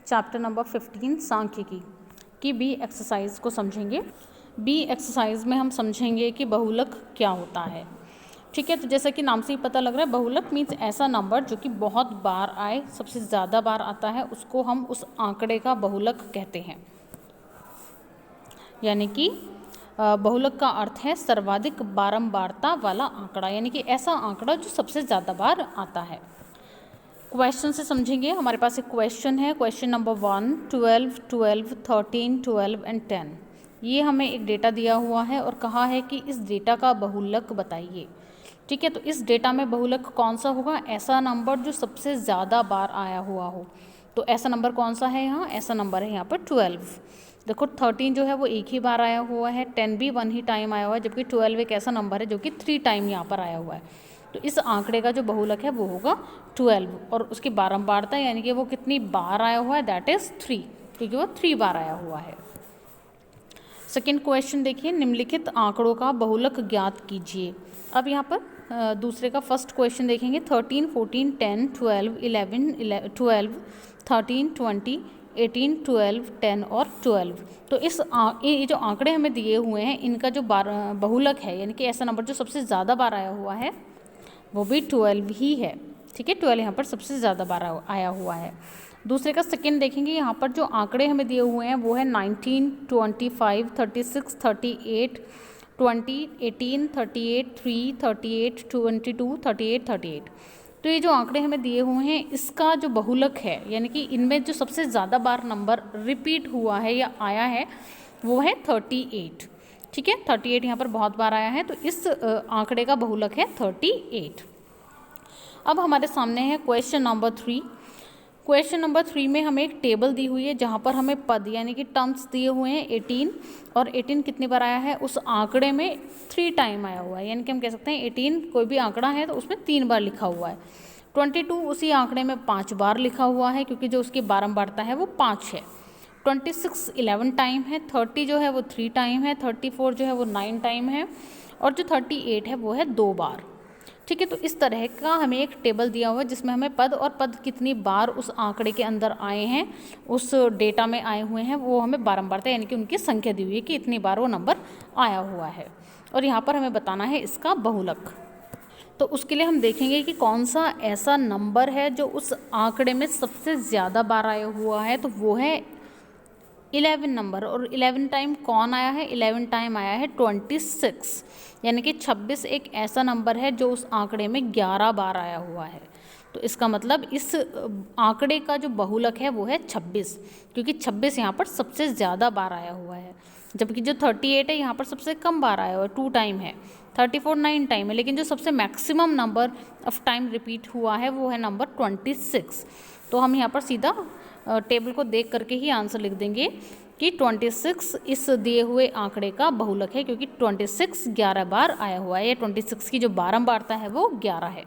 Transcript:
Chapter number 15 सांख्यिकी की be exercise को समझेंगे। बी एक्सरसाइज में हम समझेंगे कि बहुलक क्या होता है। ठीक है, तो जैसा कि नाम से ही पता लग रहा है, बहुलक मीन्स ऐसा नंबर जो कि बहुत बार आए, सबसे ज़्यादा बार आता है, उसको हम उस आंकड़े का बहुलक कहते हैं। यानी कि बहुलक का अर्थ है सर्वाधिक बारंबारता वाला आंकड़ा, यानी कि ऐसा आंकड़ा जो सबसे ज़्यादा बार आता है। क्वेश्चन से समझेंगे। हमारे पास एक क्वेश्चन है, क्वेश्चन नंबर 1, 12, 12, 13, 12 एंड 10। ये हमें एक डेटा दिया हुआ है और कहा है कि इस डेटा का बहुलक बताइए। ठीक है, तो इस डेटा में बहुलक कौन सा होगा? ऐसा नंबर जो सबसे ज़्यादा बार आया हुआ हो। तो ऐसा नंबर कौन सा है यहाँ? ऐसा नंबर है यहाँ पर 12। देखो 13 जो है वो एक ही बार आया हुआ है, 10 भी 1 ही टाइम आया हुआ है, जबकि 12 एक ऐसा नंबर है जो कि 3 टाइम यहाँ पर आया हुआ है। तो इस आंकड़े का जो बहुलक है वो होगा 12, और उसकी बारंबारता यानी कि वो कितनी बार आया हुआ है, दैट इज़ 3, क्योंकि वो 3 बार आया हुआ है। सेकेंड क्वेश्चन देखिए, निम्नलिखित आंकड़ों का बहुलक ज्ञात कीजिए। अब यहाँ पर दूसरे का फर्स्ट क्वेश्चन देखेंगे। 13, 14, 10, 12, 11, 12, 13, 20, 18, 12, 10 और 12। तो ये जो आंकड़े हमें दिए हुए हैं, इनका जो बहुलक है, यानी कि ऐसा नंबर जो सबसे ज़्यादा बार आया हुआ है, वो भी 12 ही है। ठीक है, 12 यहाँ पर सबसे ज़्यादा बार आया हुआ है। दूसरे का सेकेंड देखेंगे। यहाँ पर जो आंकड़े हमें दिए हुए हैं वो है 19, 25, 36, 38, 20, 18, 38, 3, 38, 22, 38, 38। तो ये जो आंकड़े हमें दिए हुए हैं, इसका जो बहुलक है, यानी कि इनमें जो सबसे ज़्यादा बार नंबर रिपीट हुआ है या आया है, वो है 38। ठीक है, 38 यहाँ पर बहुत बार आया है, तो इस आंकड़े का बहुलक है 38। अब हमारे सामने है क्वेश्चन नंबर 3। क्वेश्चन नंबर 3 में हमें एक टेबल दी हुई है जहाँ पर हमें पद यानी कि टर्म्स दिए हुए हैं 18, और 18 कितनी बार आया है? उस आंकड़े में 3 टाइम आया हुआ है, यानी कि हम कह सकते हैं 18 कोई भी आंकड़ा है तो उसमें 3 बार लिखा हुआ है। 22 उसी आंकड़े में 5 बार लिखा हुआ है, क्योंकि जो उसकी बारंबारता है वो 5 है। 26 11 टाइम है, 30 जो है वो 3 टाइम है, 34 जो है वो 9 टाइम है, और जो 38 है वो है 2 बार। ठीक है, तो इस तरह का हमें एक टेबल दिया हुआ है जिसमें हमें पद और पद कितनी बार उस आंकड़े के अंदर आए हैं, उस डेटा में आए हुए हैं, वो हमें बारंबारता यानी कि उनकी संख्या दी हुई है कि इतनी बार वो नंबर आया हुआ है, और यहाँ पर हमें बताना है इसका बहुलक। तो उसके लिए हम देखेंगे कि कौन सा ऐसा नंबर है जो उस आंकड़े में सबसे ज़्यादा बार आया हुआ है, तो वो है 11 नंबर। और 11 टाइम कौन आया है? 11 टाइम आया है 26, यानी कि 26 एक ऐसा नंबर है जो उस आंकड़े में 11 बार आया हुआ है। तो इसका मतलब इस आंकड़े का जो बहुलक है वो है 26, क्योंकि 26 यहाँ पर सबसे ज़्यादा बार आया हुआ है, जबकि जो 38 है यहाँ पर सबसे कम बार आया हुआ है, 2 टाइम है। 34 9 टाइम है, लेकिन जो सबसे maximum number of time repeat हुआ है वो है नंबर 26। तो हम यहाँ पर सीधा टेबल को देख करके ही आंसर लिख देंगे कि 26 इस दिए हुए आंकड़े का बहुलक है, क्योंकि 26 11 बार आया हुआ है, या 26 की जो बारंबारता है वो 11 है।